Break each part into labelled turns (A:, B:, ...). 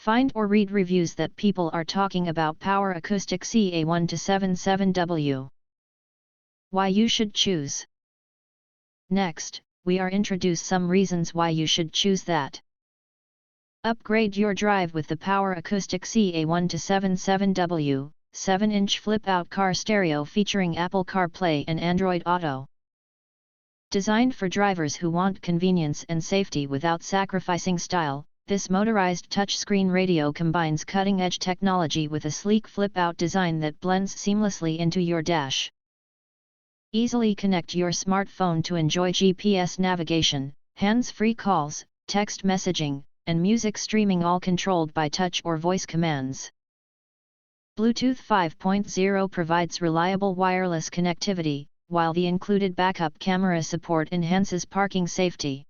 A: Find or read reviews that people are talking about Power Acoustik CA1-77W. Why you should choose. Next, we are introduce some reasons why you should choose that. Upgrade your drive with the Power Acoustik CA1-77W, 7-inch flip-out car stereo featuring Apple CarPlay and Android Auto. Designed for drivers who want convenience and safety without sacrificing style, this motorized touchscreen radio combines cutting-edge technology with a sleek flip-out design that blends seamlessly into your dash. Easily connect your smartphone to enjoy GPS navigation, hands-free calls, text messaging, and music streaming, all controlled by touch or voice commands. Bluetooth 5.0 provides reliable wireless connectivity, while the included backup camera support enhances parking safety.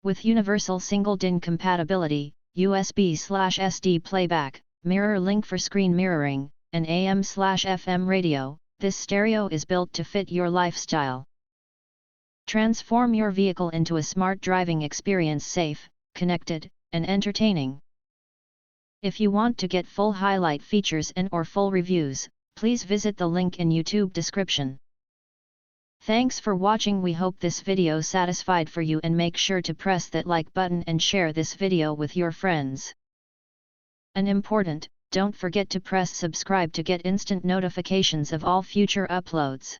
A: With universal single-DIN compatibility, USB/SD playback, mirror link for screen mirroring, and AM/FM radio, this stereo is built to fit your lifestyle. Transform your vehicle into a smart driving experience, safe, connected, and entertaining. If you want to get full highlight features and/or full reviews, please visit the link in YouTube description. Thanks for watching. We hope this video satisfied for you, and make sure to press that like button and share this video with your friends. And important, don't forget to press subscribe to get instant notifications of all future uploads.